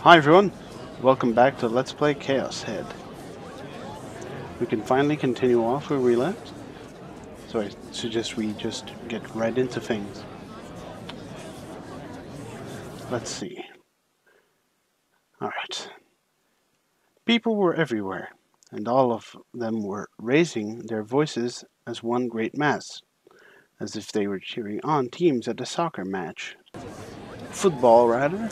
Hi everyone, welcome back to Let's Play Chaos Head. We can finally continue off where we left, so I suggest we just get right into things. Let's see. Alright. People were everywhere, and all of them were raising their voices as one great mass, as if they were cheering on teams at a soccer match. Football, rather.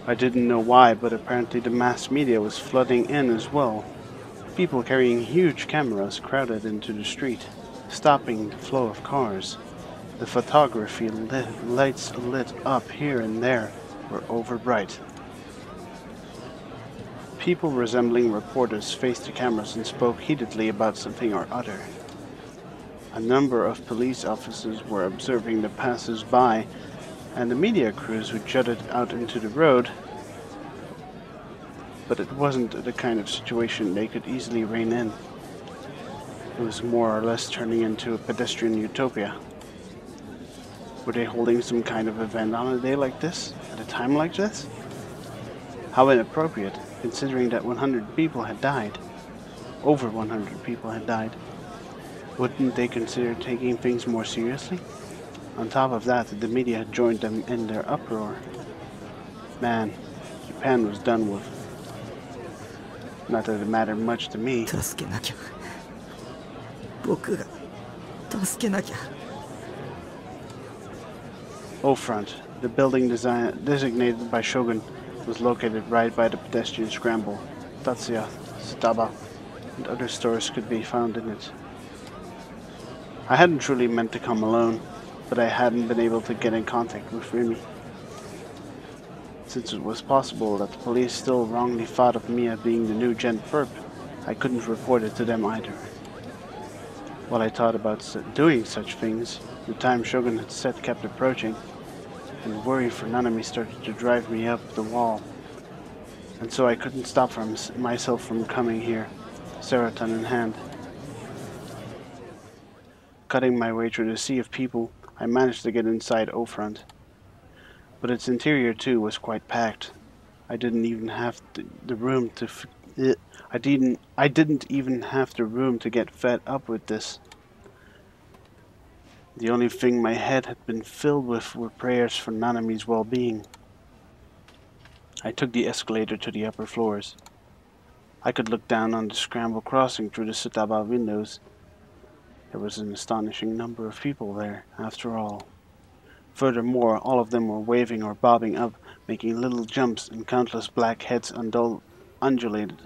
I didn't know why, but apparently the mass media was flooding in as well. People carrying huge cameras crowded into the street, stopping the flow of cars. The photography lights lit up here and there were overbright. People resembling reporters faced the cameras and spoke heatedly about something or other. A number of police officers were observing the passers-by, and the media crews who jutted out into the road, but it wasn't the kind of situation they could easily rein in. It was more or less turning into a pedestrian utopia. Were they holding some kind of event on a day like this, at a time like this? How inappropriate, considering that 100 people had died. Over 100 people had died. Wouldn't they consider taking things more seriously? On top of that, the media had joined them in their uproar. Man, Japan was done with. Not that it mattered much to me. O-Front, the building designated by Shogun, was located right by the pedestrian scramble. Tatsuya, Sutaba, and other stores could be found in it. I hadn't truly meant to come alone, but I hadn't been able to get in contact with Rimi. Since it was possible that the police still wrongly thought of me as being the new Gen Perp, I couldn't report it to them either. While I thought about doing such things, the time Shogun had set kept approaching, and worry for Nanami started to drive me up the wall. And so I couldn't stop myself from coming here, Serotan in hand. Cutting my way through the sea of people, I managed to get inside O-Front. But its interior too was quite packed. I didn't even have the room to I didn't even have the room to get fed up with this. The only thing my head had been filled with were prayers for Nanami's well-being. I took the escalator to the upper floors. I could look down on the scramble crossing through the Sutaba windows. There was an astonishing number of people there, after all. Furthermore, all of them were waving or bobbing up, making little jumps, and countless black heads undulated.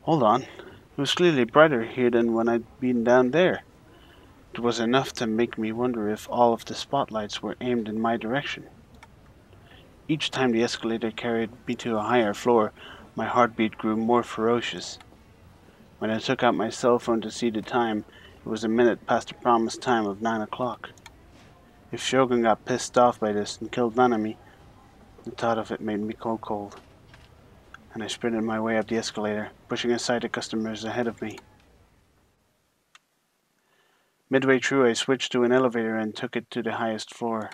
Hold on, it was clearly brighter here than when I'd been down there. It was enough to make me wonder if all of the spotlights were aimed in my direction. Each time the escalator carried me to a higher floor, my heartbeat grew more ferocious. When I took out my cell phone to see the time, it was a minute past the promised time of 9 o'clock. If Shogun got pissed off by this and killed Nanami, the thought of it made me cold. And I sprinted my way up the escalator, pushing aside the customers ahead of me. Midway through, I switched to an elevator and took it to the highest floor.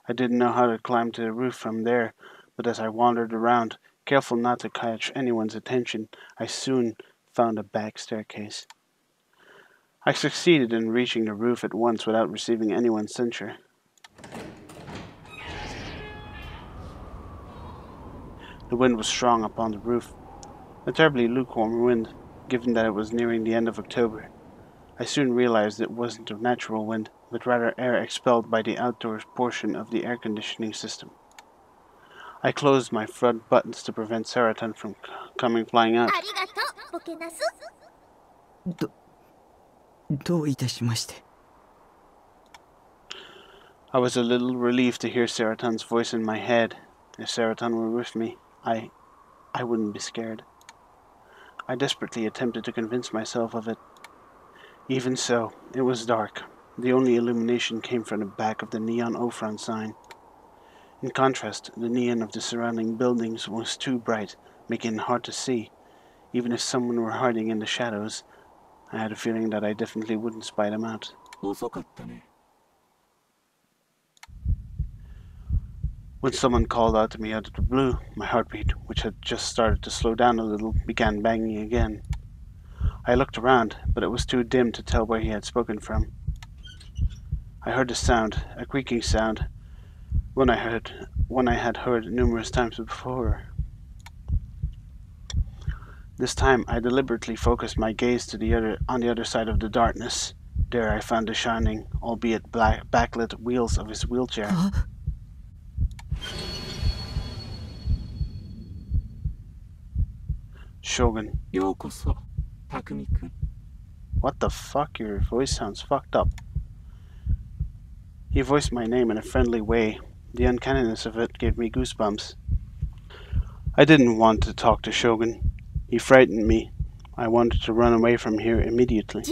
I didn't know how to climb to the roof from there, but as I wandered around, careful not to catch anyone's attention, I soon found a back staircase. I succeeded in reaching the roof at once without receiving anyone's censure. The wind was strong upon the roof, a terribly lukewarm wind, given that it was nearing the end of October. I soon realized it wasn't a natural wind, but rather air expelled by the outdoors portion of the air conditioning system. I closed my front buttons to prevent Serotan from coming flying out. I was a little relieved to hear Serotan's voice in my head. If Serotan were with me, I wouldn't be scared. I desperately attempted to convince myself of it. Even so, it was dark. The only illumination came from the back of the neon O-Front sign. In contrast, the neon of the surrounding buildings was too bright, making it hard to see. Even if someone were hiding in the shadows, I had a feeling that I definitely wouldn't spy them out. When someone called out to me out of the blue, my heartbeat, which had just started to slow down a little, began banging again. I looked around, but it was too dim to tell where he had spoken from. I heard a sound, a creaking sound, one I had heard numerous times before. This time I deliberately focused my gaze on the other side of the darkness. There I found the shining, albeit backlit wheels of his wheelchair. Shogun. What the fuck? Your voice sounds fucked up. He voiced my name in a friendly way. The uncanniness of it gave me goosebumps. I didn't want to talk to Shogun. He frightened me. I wanted to run away from here immediately.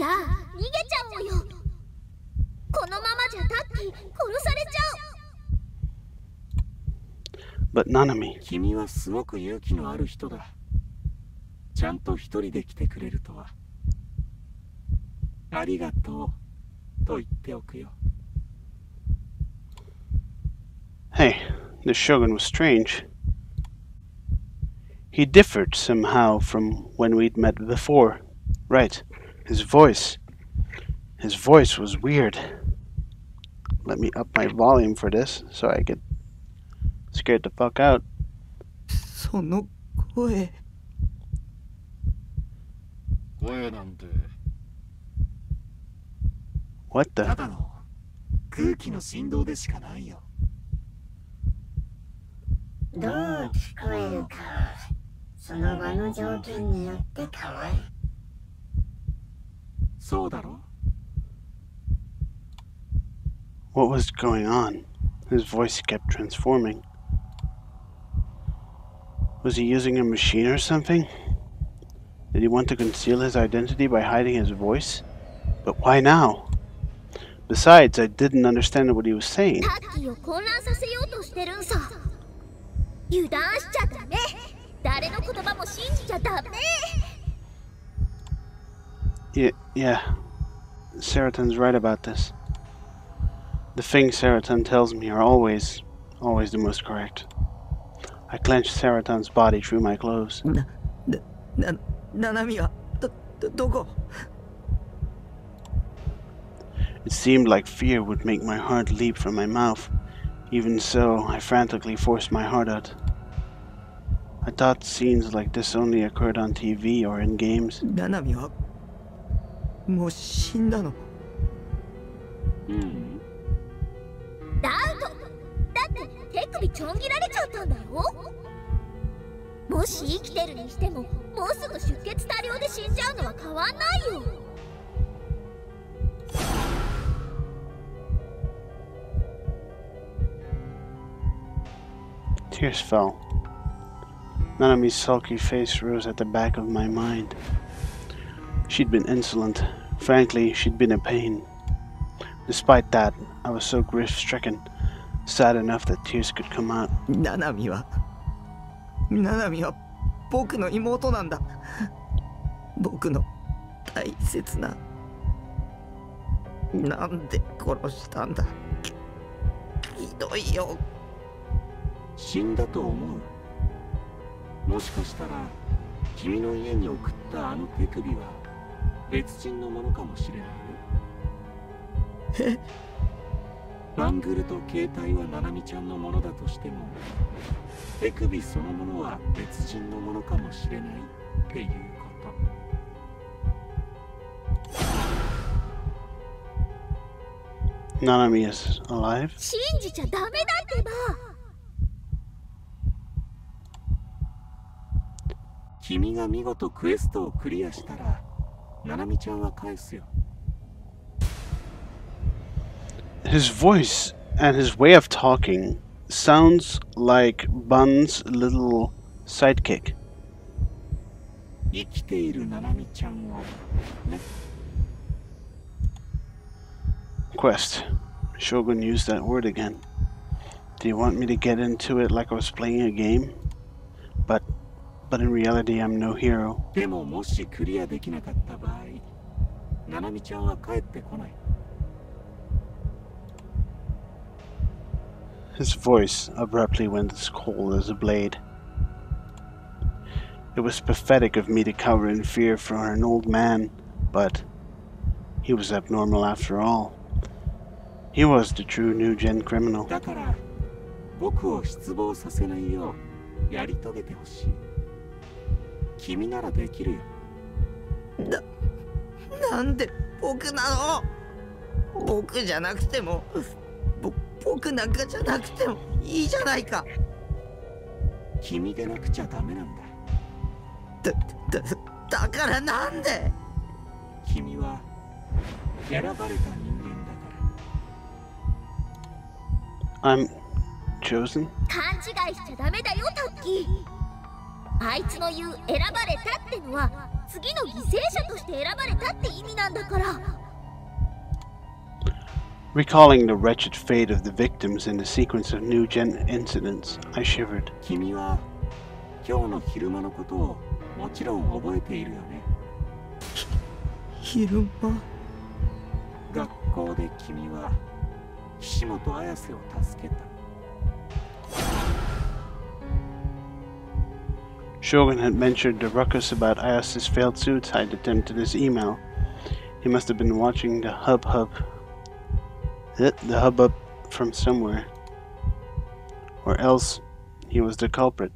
But Nanami. Hey, the Shogun was strange. He differed somehow from when we'd met before. Right, his voice was weird. Let me up my volume for this so I get scared the fuck out. What the? What was going on? His voice kept transforming. Was he using a machine or something? Did he want to conceal his identity by hiding his voice? But why now? Besides, I didn't understand what he was saying. Yeah, Saratan's right about this. The things Saratan tells me are always the most correct. I clenched Saratan's body through my clothes. It seemed like fear would make my heart leap from my mouth. Even so, I frantically forced my heart out. I thought scenes like this only occurred on TV or in games. Tears fell. Nanami's sulky face rose at the back of my mind. She'd been insolent. Frankly, she'd been a pain. Despite that, I was so grief-stricken, sad enough that tears could come out. Nanami wa boku no imoto nanda. Boku no taisetsu na. Nande koroshita nda. Hidoi yo. 死んだと思う。もしかしたら君の家に送ったあの手首は別人のものかもしれないよ。え？バングルと携帯はナナミちゃんのものだとしても、手首そのものは別人のものかもしれないっていうこと。Nanami is alive? 信じちゃダメだってば。君が見事クエストをクリアしたら、ナナミちゃんは返すよ。His voice and his way of talking sounds like Bun's little sidekick. 生きているナナミちゃんをね。Quest. Shogun used that word again. Do you want me to get into it like I was playing a game? But in reality, I'm no hero. でももしクリアできなかった場合、ナナミちゃんは帰ってこない。His voice abruptly went as cold as a blade. It was pathetic of me to cower in fear for an old man, but he was abnormal after all. He was the true new-gen criminal. だから僕を失望させないようやり遂げてほしい。君ならできるよ。なんで僕なの？僕じゃなくても、僕なんかじゃなくてもいいじゃないか。君でなくちゃダメなんだ。だからなんで？君は選ばれた人間だから。I'm chosen? 勘違いしちゃダメだよ、タッキー。あいつの言う選ばれたってのは次の犠牲者として選ばれたって意味なんだから。Recalling the wretched fate of the victims in the sequence of new-gen incidents, I shivered. 君は今日の昼間のことをもちろん覚えているよね。昼間？学校で君は岸本綾瀬を助けた。Shogun had mentioned the ruckus about Ayase's failed suicide attempt in his email. He must have been watching the hubbub from somewhere. Or else he was the culprit,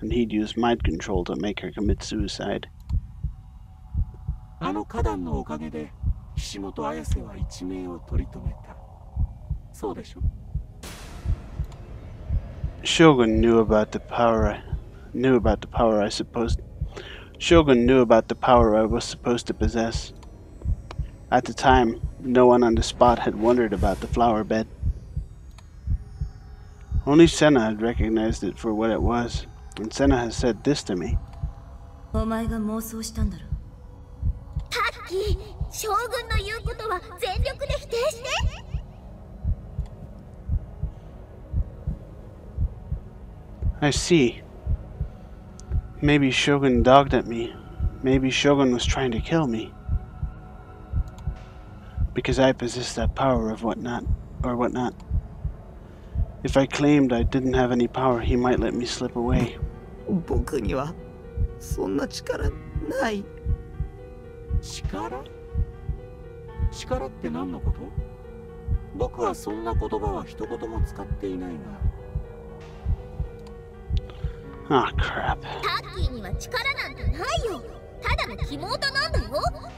and he'd used mind control to make her commit suicide. あの花壇のおかげで岸本綾瀬は一命を取り留めた。そうでしょ? Shogun knew about the power I supposed. Shogun knew about the power I was supposed to possess. At the time, no one on the spot had wondered about the flower bed. Only Senna had recognized it for what it was, and Senna has said this to me. お前が妄想したんだろ。タッキー、将軍の言うことは全力で否定して。I see. Maybe Shogun dogged at me. Maybe Shogun was trying to kill me. Because I possess that power of whatnot. If I claimed I didn't have any power, he might let me slip away. 僕にはそんな力ない。力？力って何のこと？僕はそんな言葉は一言も使っていないが。Ah, crap. タッキーには力なんてないよ。ただの肝なんだよ。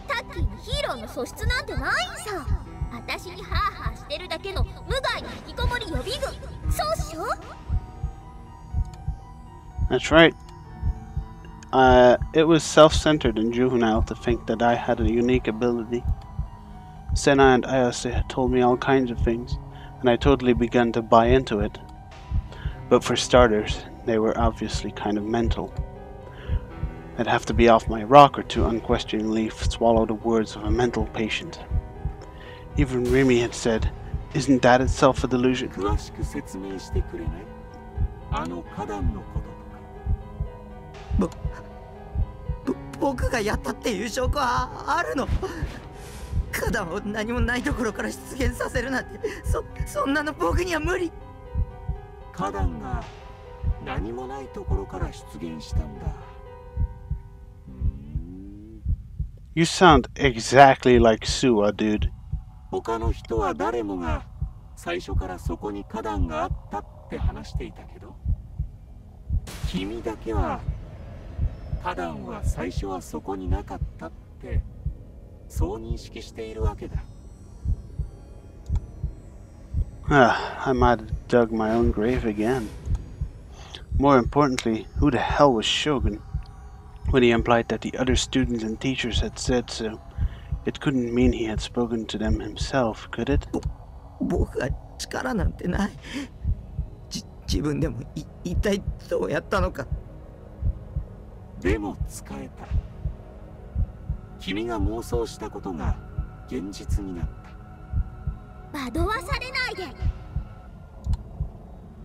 タッキーにヒーローの素質なんてないさ。私にハーハーしてるだけの無害な引きこもり予備軍。そうっしょ? That's right. It was self-centered and juvenile to think that I had a unique ability. Senna and Ayase had told me all kinds of things, and I totally begun to buy into it. But for starters, they were obviously kind of mental. I'd have to be off my rocker to unquestioningly swallow the words of a mental patient. Even Remy had said, "Isn't that itself a delusion?" 詳しく説明してくれない？あの花壇のこととか。僕がやったっていう証拠はあるの？花壇を何もないところから出現させるなんて、そんなの僕には無理。花壇が何もないところから出現したんだ。You sound exactly like Suwa, dude. 他の人は誰もが最初からそこに花壇があったって話していたけど、君だけは花壇は最初はそこになかったってそう認識しているわけだ。I might have dug my own grave again. More importantly, who the hell was Shogun? When he implied that the other students and teachers had said so, it couldn't mean he had spoken to them himself, could it? 僕は力なんてない。自分でも一体どうやったのか。でも使えた。君が妄想したことが現実になった。惑わされないで。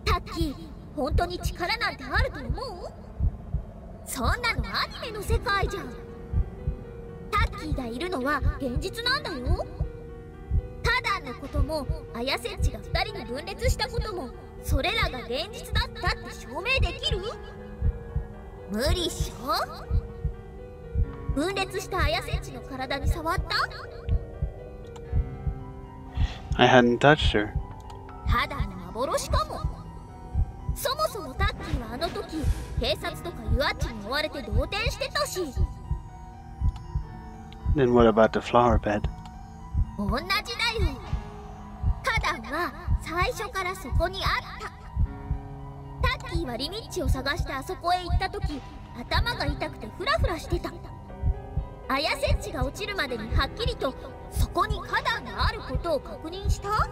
タッキー、本当に力なんてあると思う？そんなのアニメの世界じゃん。タッキーがいるのは現実なんだよ。花壇のことも綾瀬っちが2人に分裂したこともそれらが現実だったって証明できる？無理っしょ？分裂したアヤセンチの体に触った？ I hadn't touched her. ただの幻かも。そもそもタッキーはあの時警察とかユアッチに追われて動転してたし。 Then what about the flower bed? 同じだよ。花壇は最初からそこにあった。タッキーはリミッチを探してあそこへ行った時、頭が痛くてフラフラしてた。アヤセンチが落ちるまでにはっきりとそこに花壇があることを確認した。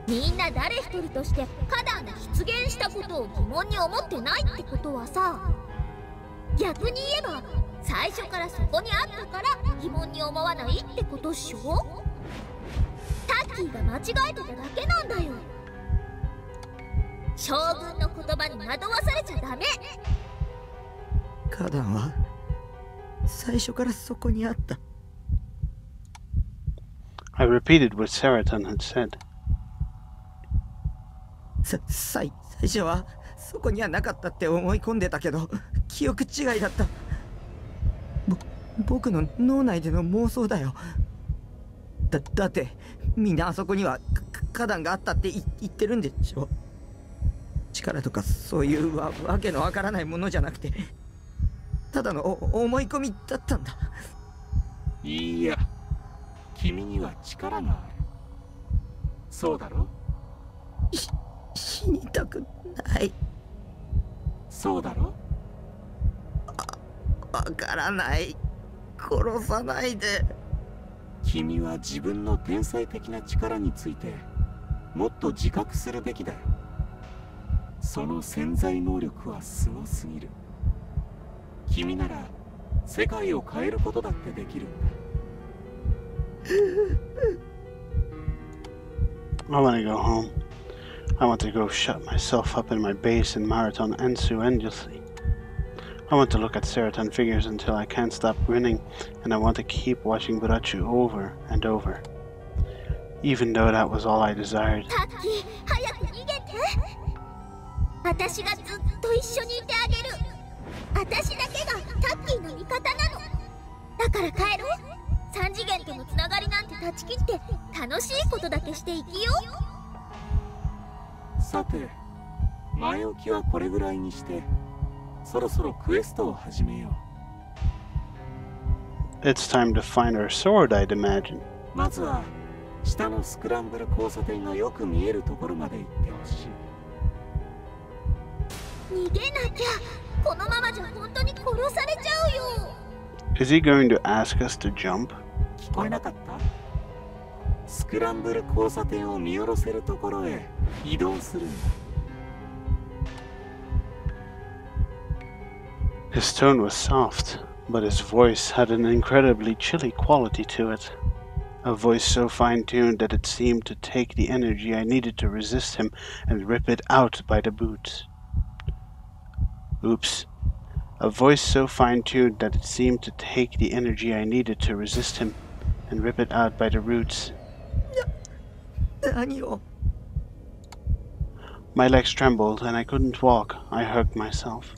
みんな誰一人として花壇が出現したことを疑問に思ってないってことはさ、逆に言えば最初からそこにあったから疑問に思わないってことっしょ？タッキーが間違えてただけなんだよ。将軍の言葉に惑わされちゃダメ。花壇は最初からそこにあった。 I repeated what Seraton had said. 最初はそこにはなかったって思い込んでたけど、記憶違いだった。僕の脳内での妄想だよ。だってみんなあそこには花壇があったって言ってるんでしょ。力とかそういうわけのわからないものじゃなくて、ただの思い込みだったんだ。いや、君には力がある。そうだろ？死にたくない。そうだろ？わからない。殺さないで。君は自分の天才的な力についてもっと自覚するべきだよ。その潜在能力はすごすぎる。君なら世界を変えることだってできるんだ。I want to go home. I want to go shut myself up in my base in Marathon Ensu endlessly. I want to look at Seraton figures until I can't stop grinning, and I want to keep watching Burachu over and over. Even though that was all I desired. タッキー、早く逃げて。私がずっと一緒にいてあげる。私だけがタッキーの味方なの。だから帰ろう。三次元とのつながりなんて断ち切って楽しいことだけして生きよう。さて、前置きはこれぐらいにしてそろそろクエストを始めよう。It's time to find our sword, I'd imagine. まずは下のスクランブル交差点がよく見えるところまで行ってほしい。逃げなきゃ。このままじゃ本当に殺されちゃうよ。Is he going to ask us to jump? 聞こえなかった？スクランブル交差点を見下ろせるところへ移動するんだ。His tone was soft, but his voice had an incredibly chilly quality to it. A voice so fine-tuned that it seemed to take the energy I needed to resist him and rip it out by the roots. Oops. A voice so fine-tuned that it seemed to take the energy I needed to resist him and rip it out by the roots. 何を? My legs trembled and I couldn't walk. I hugged myself.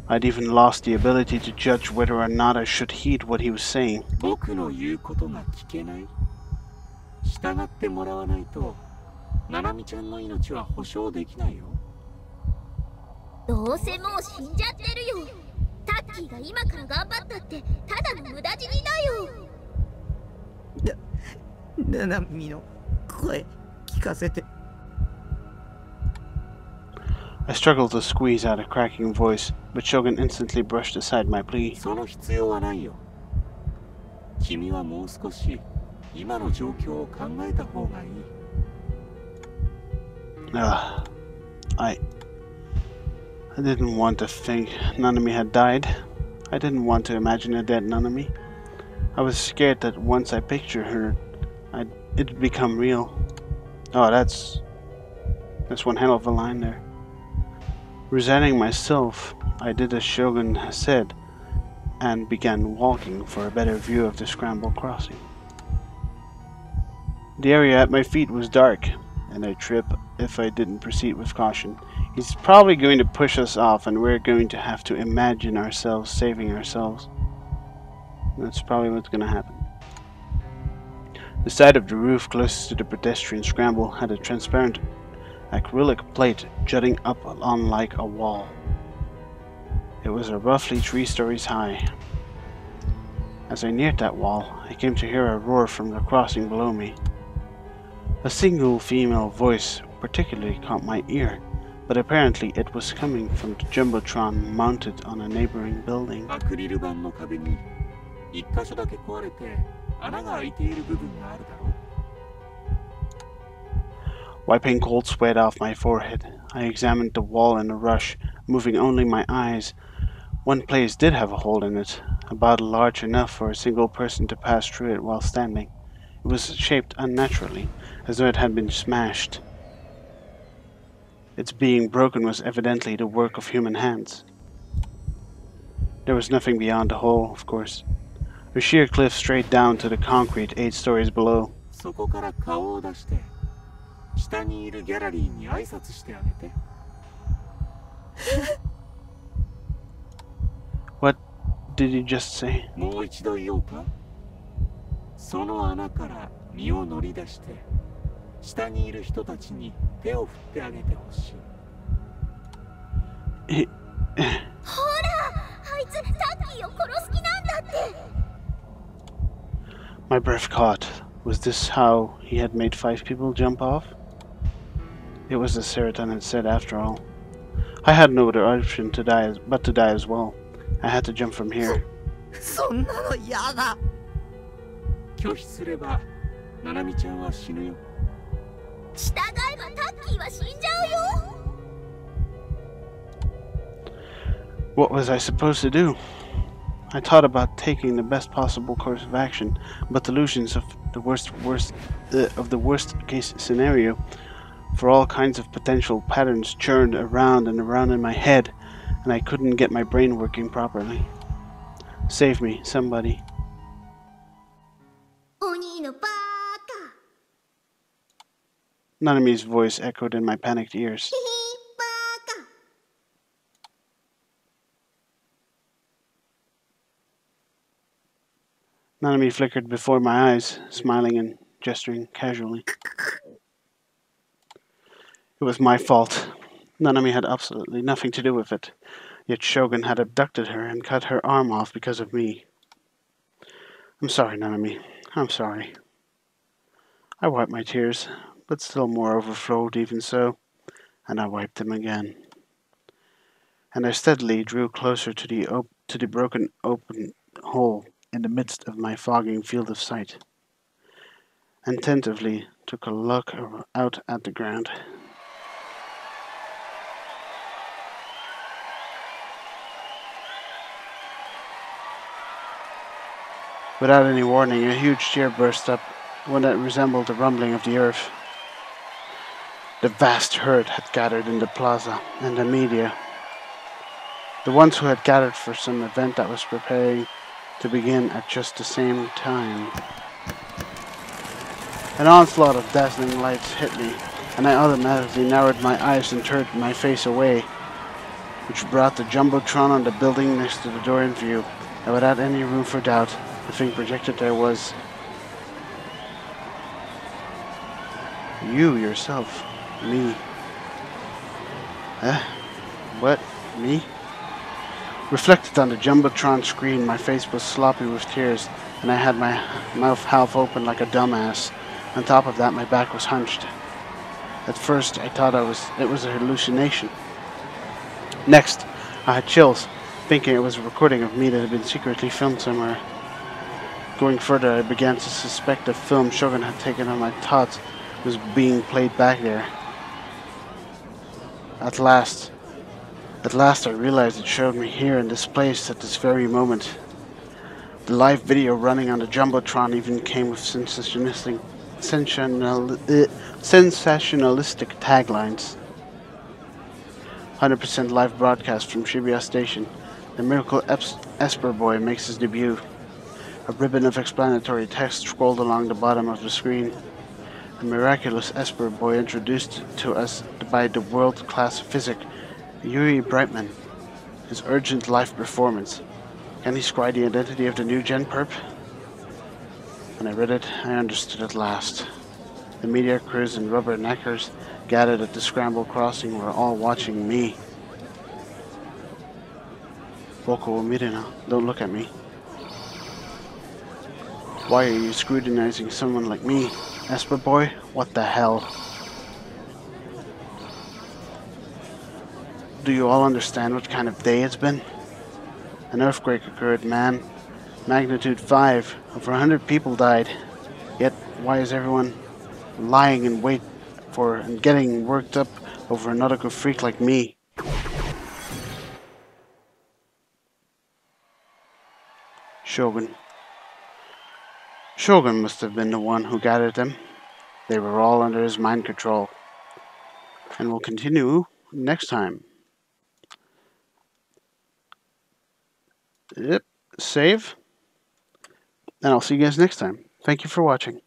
I'd even lost the ability to judge whether or not I should heed what he was saying. 僕の言うことが聞けない？従ってもらわないと、ナナミちゃんの命は保証できないよ。どうせもう死んじゃってるよ。タッキーが今から頑張ったってただの無駄死にだよ。ナナミの声聞かせて。I struggled to squeeze out a cracking voice, but Shogun instantly brushed aside my plea. その必要はないよ。君はもう少し今の状況を考えた方がいい。I didn't want to think Nanami had died. I didn't want to imagine a dead Nanami. I was scared that once I pictured her, it'd become real. Oh, that's one hell of a line there. Resigning myself, I did as Shogun said, and began walking for a better view of the scramble crossing. The area at my feet was dark, and I trip if I didn't proceed with caution. He's probably going to push us off, and we're going to have to imagine ourselves saving ourselves. That's probably what's going to happen. The side of the roof closest to the pedestrian scramble had a transparent acrylic plate jutting up on like a wall. It was roughly 3 stories high. As I neared that wall, I came to hear a roar from the crossing below me. A single female voice particularly caught my ear, but apparently it was coming from the Jumbotron mounted on a neighboring building. アクリル板の壁に一箇所だけ壊れて穴が開いている部分があるだろう。 Wiping cold sweat off my forehead, I examined the wall in a rush, moving only my eyes. One place did have a hole in it, about large enough for a single person to pass through it while standing. It was shaped unnaturally, as though it had been smashed. Its being broken was evidently the work of human hands. There was nothing beyond the hole, of course. A sheer cliff straight down to the concrete 8 stories below. そこから顔を出して下にいるギャラリーに挨拶してあげて。 What did you just say? もう一度言おうか。その穴から身を乗り出して下にいる人たちに手を振ってあげてほしい。ほら、あいつタッキーを殺す気なんだって。 My breath caught. Was this how he had made 5 people jump off? It was the Seriton had said after all. I had no other option to die but to die as well. I had to jump from here. そんなの嫌だ。拒否すればナナミちゃんは死ぬよ。 従えばタッキーは死んじゃうよ。 What was I supposed to do? I thought about taking the best possible course of action, but delusions of the worst case scenario for all kinds of potential patterns churned around and around in my head, and I couldn't get my brain working properly. Save me, somebody. 鬼のバカ。 Nanami's voice echoed in my panicked ears. ヒヒバカ。 Nanami flickered before my eyes, smiling and gesturing casually. It was my fault. Nanami had absolutely nothing to do with it. Yet Shogun had abducted her and cut her arm off because of me. I'm sorry, Nanami. I'm sorry. I wiped my tears, but still more overflowed even so, and I wiped them again. And I steadily drew closer to the broken open hole in the midst of my fogging field of sight, and tentatively took a look out at the ground. Without any warning, a huge cheer burst up, one that resembled the rumbling of the earth. The vast herd had gathered in the plaza, and the media, the ones who had gathered for some event that was preparing to begin at just the same time. An onslaught of dazzling lights hit me, and I automatically narrowed my eyes and turned my face away, which brought the Jumbotron on the building next to the door in view, and without any room for doubt, the thing projected there was you yourself. Me. What? Me? Reflected on the Jumbotron screen, my face was sloppy with tears, and I had my mouth half open like a dumbass. On top of that, my back was hunched. At first, I thought it was a hallucination. Next, I had chills, thinking it was a recording of me that had been secretly filmed somewhere. Going further, I began to suspect the film Shogun had taken of my thoughts was being played back there. At last I realized it showed me here in this place at this very moment. The live video running on the Jumbotron even came with sensationalistic taglines. 100% live broadcast from Shibuya Station. The miracle Esper Boy makes his debut. A ribbon of explanatory text scrolled along the bottom of the screen. A miraculous Esper boy introduced to us by the world-class physic, Yuri Brightman. His urgent live performance. Can he scry the identity of the new gen perp? When I read it, I understood at last. The media crews and rubberneckers gathered at the scramble crossing were all watching me. Boko Mirina, don't look at me. Why are you scrutinizing someone like me? Esper boy? What the hell? Do you all understand what kind of day it's been? An earthquake occurred, man. Magnitude 5. Over 100 people died. Yet, why is everyone lying in wait for and getting worked up over a nautical freak like me? Shogun. Shogun must have been the one who gathered them. They were all under his mind control. And we'll continue next time. Yep, save. And I'll see you guys next time. Thank you for watching.